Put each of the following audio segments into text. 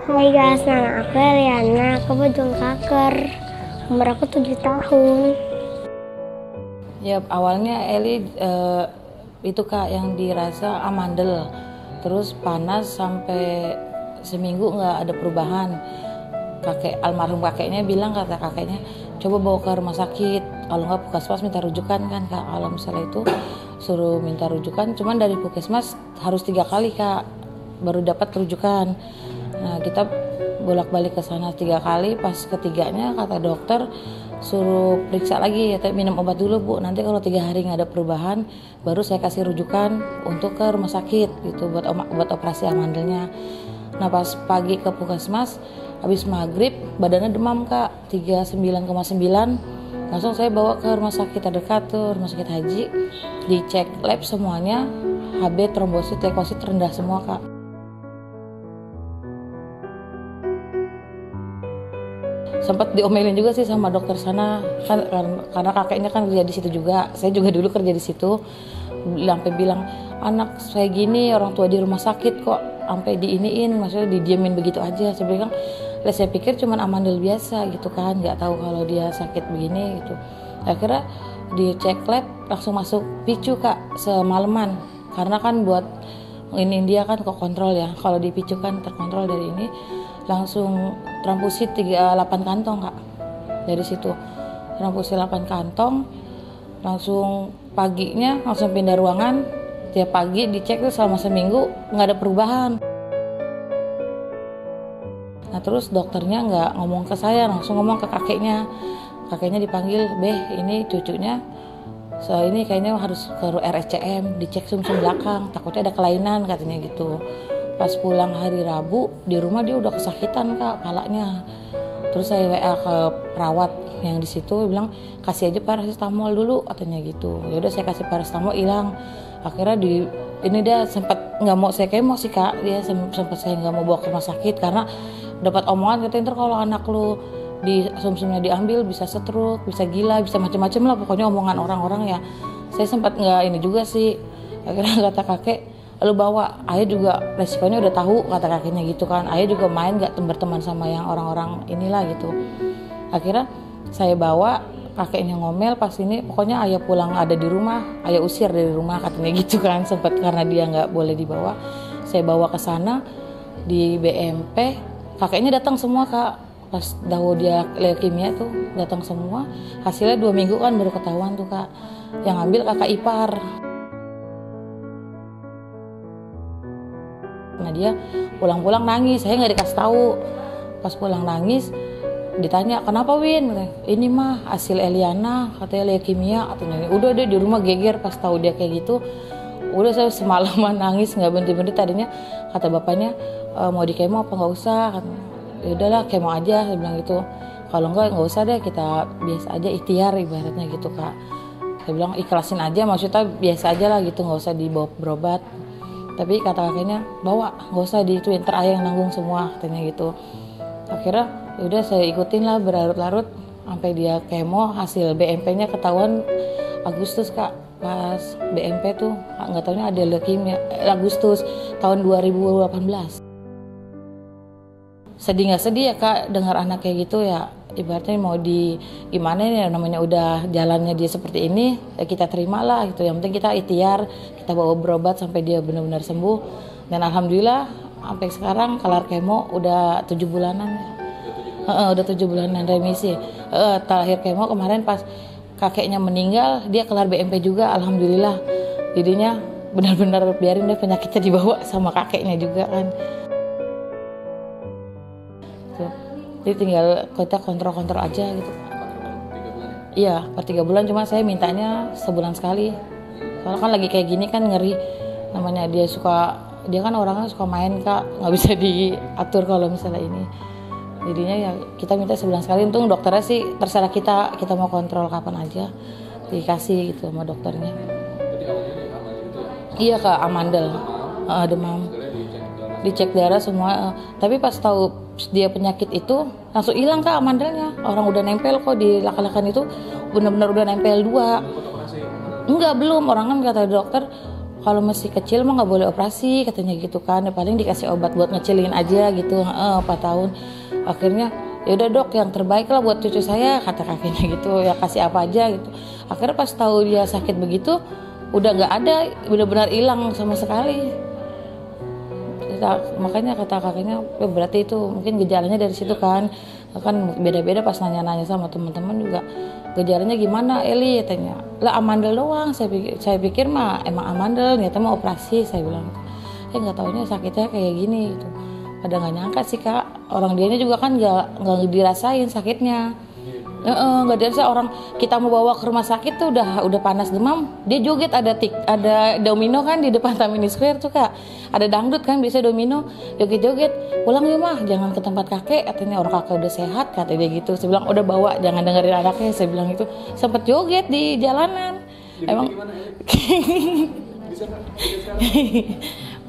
Hai guys, nama aku Eliana, aku berjuang kanker. Umur aku 7 tahun. Ya awalnya Eli itu Kak yang dirasa amandel, terus panas sampai seminggu nggak ada perubahan. Almarhum kakeknya bilang, kata kakeknya coba bawa ke rumah sakit, kalau nggak puskesmas minta rujukan kan Kak. Kalau misalnya itu suruh minta rujukan, cuman dari puskesmas harus 3 kali Kak baru dapat rujukan. Nah kita bolak-balik ke sana 3 kali, pas ketiganya kata dokter suruh periksa lagi, ya minum obat dulu Bu, nanti kalau 3 hari nggak ada perubahan baru saya kasih rujukan untuk ke rumah sakit gitu buat operasi amandelnya. Nah pas pagi ke puskesmas habis maghrib badannya demam Kak 39,9, langsung saya bawa ke rumah sakit terdekat tuh, rumah sakit Haji, dicek lab semuanya, Hb, trombosit, leukosit rendah semua Kak. Sempat diomelin juga sih sama dokter sana kan, karena kakeknya kan kerja di situ juga, saya juga dulu kerja di situ, sampai bilang anak saya gini orang tua di rumah sakit kok sampai diiniin, maksudnya didiemin begitu aja. Saya bilang saya pikir cuman amandel biasa gitu kan, nggak tahu kalau dia sakit begini gitu. Akhirnya dicek lab langsung masuk picu Kak semalaman, karena kan buat ini dia kan kok kontrol ya, kalau dipicu kan terkontrol dari ini. Langsung transfusi 8 kantong Kak. Dari situ transfusi 8 kantong, langsung paginya langsung pindah ruangan. Tiap pagi dicek tuh selama seminggu nggak ada perubahan. Nah terus dokternya nggak ngomong ke saya, langsung ngomong ke kakeknya. Kakeknya dipanggil, Beh ini cucunya ini kayaknya harus ke RSCM, dicek sumsum belakang, takutnya ada kelainan katanya gitu. Pas pulang hari Rabu di rumah dia udah kesakitan Kak palanya. Terus saya WA ke perawat yang di situ, bilang kasih aja paracetamol dulu katanya gitu. Ya udah saya kasih paracetamol, hilang. Akhirnya ini dia sempat nggak mau saya kemo sih Kak, dia sempat saya nggak mau bawa ke rumah sakit karena dapat omongan katanya ntar kalau anak lu di sumsumnya diambil bisa stroke, bisa gila, bisa macam-macam lah pokoknya omongan orang-orang ya. Saya sempat nggak ini juga sih. Akhirnya kata kakek, lu bawa, ayah juga resikonya udah tahu kata kakeknya gitu kan, ayah juga main gak berteman sama yang orang-orang inilah gitu. Akhirnya saya bawa, kakeknya ngomel pas ini, pokoknya ayah pulang ada di rumah, ayah usir dari rumah katanya gitu kan, sempat karena dia nggak boleh dibawa. Saya bawa ke sana di BMP, kakeknya datang semua Kak, pas tahu dia leukemia tuh datang semua. Hasilnya 2 minggu kan baru ketahuan tuh Kak, yang ambil kakak ipar. Nah dia pulang-pulang nangis, saya nggak dikasih tahu. Pas pulang nangis ditanya kenapa Win, ini mah hasil Eliana katanya leukemia katanya. Udah deh di rumah geger pas tahu dia kayak gitu. Udah saya semalaman nangis nggak berhenti-berhenti. Tadinya kata bapaknya mau di kemo apa nggak usah, ya udahlah kemo aja, saya bilang gitu. Kalau nggak usah deh, kita biasa aja ikhtiar ibaratnya gitu Kak. Saya bilang ikhlasin aja, maksudnya biasa aja lah gitu, nggak usah dibawa berobat. Tapi kata kakeknya bawa, nggak usah dituin, ntar ayah yang nanggung semua katanya gitu. Akhirnya udah saya ikutin lah berlarut-larut sampai dia kemo. Hasil BMP-nya ketahuan Agustus Kak, pas BMP tuh nggak taunya ada leukemia Agustus tahun 2018. Sedih nggak sedih ya Kak dengar anak kayak gitu ya, ibaratnya mau di gimana ya, namanya udah jalannya dia seperti ini ya kita terima lah gitu. Yang penting kita ikhtiar, kita bawa berobat sampai dia benar-benar sembuh. Dan alhamdulillah sampai sekarang kelar kemo udah 7 bulanan. Udah 7 bulanan remisi. Terakhir kemo kemarin pas kakeknya meninggal, dia kelar BMP juga alhamdulillah. Jadinya benar-benar biarin deh penyakitnya dibawa sama kakeknya juga kan. Jadi tinggal kita kontrol-kontrol aja gitu. Iya, per 3 bulan, cuma saya mintanya sebulan sekali. Soalnya kan lagi kayak gini kan ngeri. Namanya dia kan orangnya suka main Kak, nggak bisa diatur kalau misalnya ini. Jadinya ya kita minta sebulan sekali. Untung dokternya sih terserah kita mau kontrol kapan aja, dikasih gitu sama dokternya. Iya Kak, amandel, demam. Dicek darah semua, tapi pas tahu dia penyakit itu langsung hilang Kak amandelnya. Orang udah nempel kok di lak-lakan itu, benar-benar udah nempel 2. Enggak, belum. Orang kan kata dokter kalau masih kecil mah nggak boleh operasi katanya gitu kan, paling dikasih obat buat ngecilin aja gitu. 4 tahun. Akhirnya ya udah dok, yang terbaik lah buat cucu saya kata kakeknya gitu, ya kasih apa aja gitu. Akhirnya pas tahu dia sakit begitu, udah nggak ada, benar-benar hilang sama sekali. Makanya kata kakeknya, berarti itu mungkin gejalanya dari situ kan beda-beda. Pas nanya-nanya sama teman-teman juga, gejalanya gimana Eli, tanya lah amandel doang. Saya pikir mah emang amandel, ternyata mau operasi, saya bilang gitu. Nggak taunya sakitnya kayak gini gitu. Pada nggak nyangka sih kak, orang dianya juga kan nggak dirasain sakitnya. Nggak dirasa. Orang kita mau bawa ke rumah sakit tuh udah panas demam, dia joget, ada domino kan di depan Tamini Square tuh kak, ada dangdut kan bisa domino, joget-joget, pulang ya mah jangan ke tempat kakek, katanya orang kakek udah sehat kata dia gitu. Saya bilang udah bawa, jangan dengerin anaknya, saya bilang itu. Sempet joget di jalanan. Jadi emang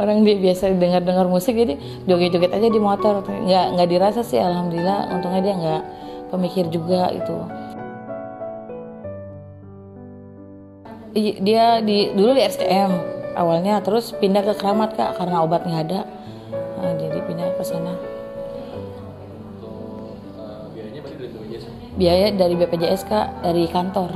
orang dia biasa dengar musik, jadi joget-joget aja di motor, nggak dirasa sih, alhamdulillah. Untungnya dia nggak pemikir juga itu. Dia dulu di RCM awalnya, terus pindah ke Keramat kak karena obat nggak ada. Jadi pindah ke sana. Biaya dari BPJS kak, dari kantor.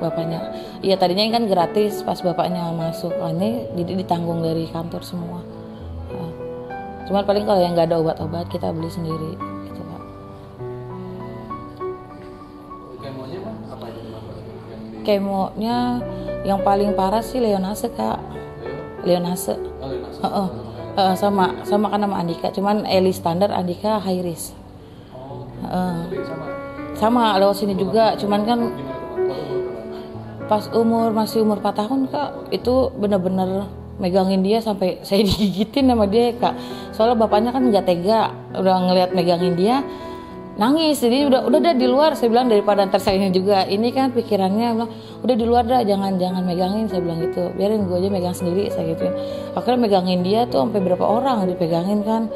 Bapaknya. Iya tadinya kan gratis pas bapaknya masuk, ini jadi ditanggung dari kantor semua. Cuma paling kalau yang nggak ada obat-obat kita beli sendiri. Kemonya yang paling parah sih Leonase kak, Leonase. Sama kan nama Andika, cuman Eli standar, Andika high risk. Sama lewat sini juga, cuman kan pas masih umur 4 tahun kak, itu bener-bener megangin dia sampai saya digigitin sama dia kak. Soalnya bapaknya kan nggak tega, udah ngeliat megangin dia nangis, jadi udah di luar. Saya bilang daripada ntar saya ini juga, ini kan pikirannya bilang udah di luar dah, jangan megangin, saya bilang gitu, biarin gue aja megang sendiri, saya gituin. Akhirnya megangin dia tuh sampai berapa orang dipegangin kan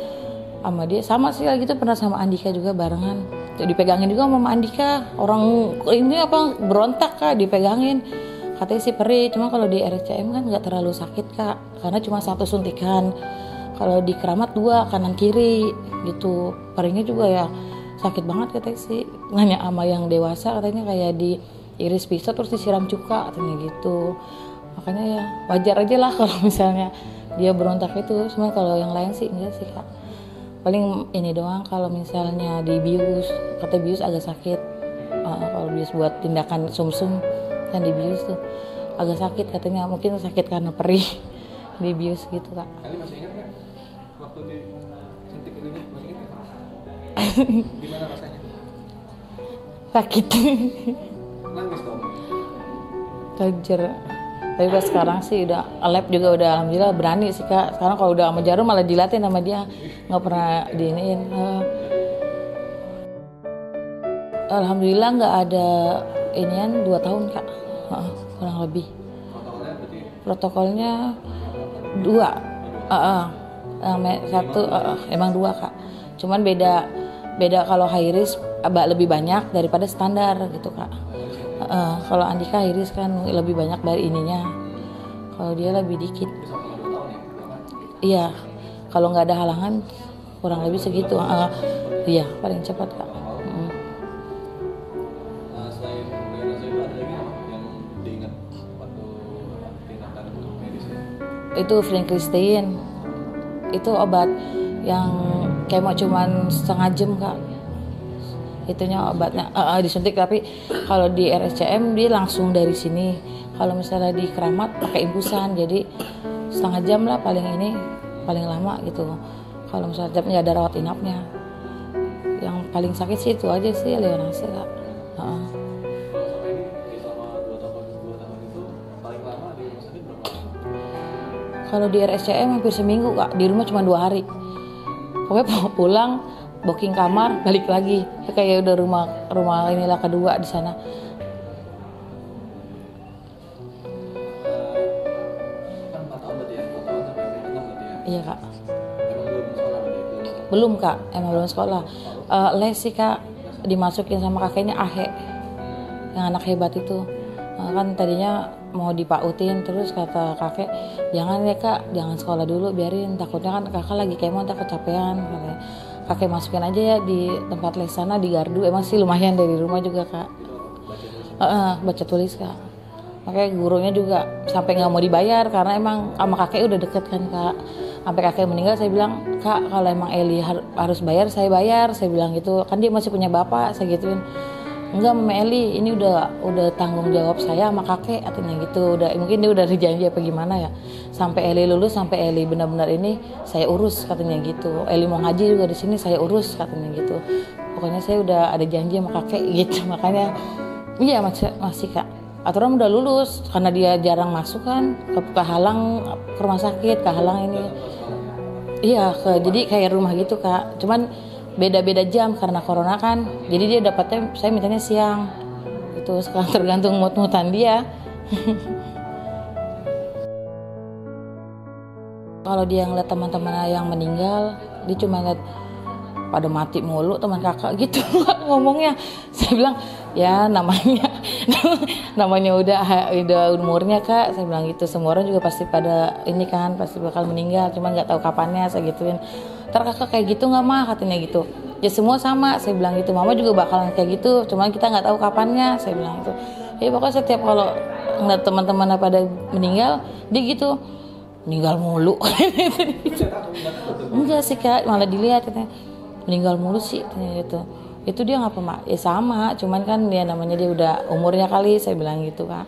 sama dia. Sama sih gitu, pernah sama Andika juga barengan, dipegangin juga sama Andika. Orang ini apa berontak kak, dipegangin, katanya sih perih. Cuma kalau di RCM kan nggak terlalu sakit kak, karena cuma 1 suntikan. Kalau di Keramat 2 kanan kiri gitu. Perihnya juga ya sakit banget katanya sih. Nanya sama yang dewasa katanya kayak diiris pisau terus disiram cuka katanya gitu. Makanya ya wajar aja lah kalau misalnya dia berontak itu. Cuma kalau yang lain sih enggak sih kak. Paling ini doang kalau misalnya dibius, katanya bius agak sakit. Kalau bius buat tindakan sumsum kan dibius tuh agak sakit katanya, mungkin sakit karena perih dibius gitu kak. Kali masih ingat nggak waktu disuntik ini, masih ingat nggak? Gimana rasanya? Sakit. Nangis dong. Kejer. Tapi pas sekarang sih udah lab juga udah alhamdulillah berani sih kak. Sekarang kalau udah sama Jarum malah dilatih sama dia, nggak pernah diiniin. Alhamdulillah nggak ada inian 2 tahun kak, kurang lebih. Protokolnya 2, 1 emang 2 kak. Cuman beda kalau high risk lebih banyak daripada standar gitu kak. Kalau Andika high risk kan lebih banyak dari ininya, kalau dia lebih dikit. Iya, kalau nggak ada halangan kurang lebih segitu. Iya paling cepat kak. Selain Leonase itu ada lagi yang diingat waktu tindakan medisnya? Itu Vincristin, itu obat yang kemo cuman setengah jam kak. Itunya obatnya disuntik, tapi kalau di RSCM dia langsung dari sini. Kalau misalnya di Keramat pakai infusan, jadi setengah jam lah paling lama gitu. Kalau misalnya nggak ada rawat inapnya, yang paling sakit sih itu aja sih Leonase kak. Kalau di RSCM hampir seminggu kak, di rumah cuma 2 hari. Pokoknya pulang, booking kamar, balik lagi. Kayak udah rumah inilah kedua di sana. Kan 4 tahun berarti ya, 4 tahun sampai 6 berarti ya? Iya kak. Emang belum sekolah berarti? Belum kak, emang belum sekolah. Les sih kak, dimasukin sama kakeknya Ahe, yang anak hebat itu. Kan tadinya mau dipautin, terus kata kakek jangan ya kak, jangan sekolah dulu, biarin, takutnya kan kakak lagi kemon takut capean, katanya. Kakek masukin aja ya di tempat les sana di gardu, emang sih lumayan dari rumah juga kak. Baca tulis kak. Makanya gurunya juga sampai nggak mau dibayar karena emang sama kakek udah deket kan kak. Sampai kakek meninggal saya bilang, kak kalau emang Eli harus bayar, saya bilang gitu, kan dia masih punya bapak, saya gituin. Enggak Mama Eli, ini udah tanggung jawab saya sama kakek, katanya gitu. Udah mungkin dia udah dijanji apa gimana ya. Sampai Eli lulus, sampai Eli benar-benar ini saya urus, katanya gitu. Eli mau ngaji juga di sini saya urus, katanya gitu. Pokoknya saya udah ada janji sama kakek gitu. Makanya iya masih kak. Aturan udah lulus karena dia jarang masuk kan, kehalang ke rumah sakit, kehalang ini. Iya, jadi kayak rumah gitu kak. Cuman beda-beda jam karena corona kan, jadi dia dapatnya saya mintanya siang itu. Sekarang tergantung mood-moodan dia. Kalau dia ngeliat teman-teman yang meninggal, dia cuma ngeliat pada mati mulu teman kakak gitu ngomongnya. Saya bilang ya namanya udah umurnya kak, saya bilang gitu. Semua orang juga pasti pada ini kan, pasti bakal meninggal, cuma nggak tahu kapannya, saya gituin. Ntar kakak kayak gitu nggak mah, katanya gitu. Ya semua sama, saya bilang gitu. Mama juga bakalan kayak gitu, cuma kita nggak tahu kapannya, saya bilang gitu. Ya pokoknya setiap kalau ngeliat teman-teman pada meninggal, dia gitu meninggal mulu. Enggak sih kak, malah dilihat katanya meninggal mulu sih, katanya gitu. Itu dia ngapa mak? Ya sama, cuman kan dia namanya dia udah umurnya kali, saya bilang gitu kak.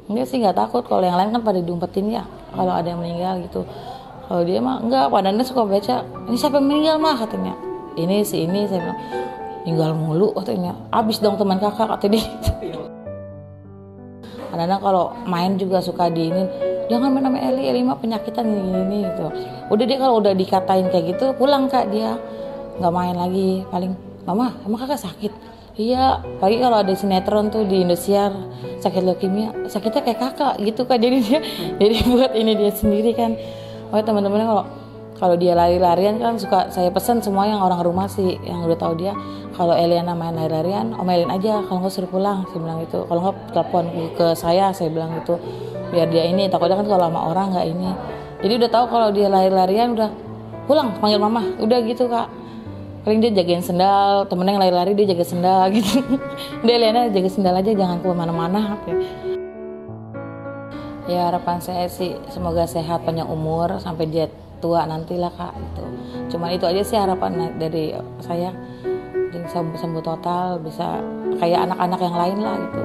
Enggak sih, nggak takut. Kalau yang lain kan pada diumpetin ya, kalau ada yang meninggal gitu. Kalau dia mah enggak, padahal suka baca, ini siapa yang meninggal mah, katanya. Ini si ini, saya bilang meninggal mulu, katanya. Abis dong teman kakak, katanya. Kadang-kadang kalau main juga suka diinin, jangan main sama Eli mah penyakitan gini gitu. Udah dia kalau udah dikatain kayak gitu, pulang kak dia, nggak main lagi. Paling, mama emang kakak sakit? Iya, pagi kalau ada sinetron tuh di Indosiar sakit leukemia, sakitnya kayak kakak gitu kak. Jadi dia buat ini dia sendiri kan. Oh teman-temannya kalau dia lari-larian kan suka saya pesan semua yang orang rumah sih yang udah tahu dia, kalau Eliana main lari-larian omelin aja, kalau nggak suruh pulang, saya bilang gitu. Kalau nggak telepon ke saya bilang gitu, biar dia ini, takutnya kan kalau sama orang nggak ini. Jadi udah tahu kalau dia lari-larian udah pulang panggil mama, udah gitu kak. Paling dia jagain sendal, temennya yang lari-lari dia jaga sendal gitu. Dia Eliana jaga sendal aja, jangan kemana-mana. Ya harapan saya sih semoga sehat panjang umur sampai dia tua nantilah kak gitu. Cuma itu aja sih harapan dari saya, sembuh total, bisa kayak anak-anak yang lain lah gitu.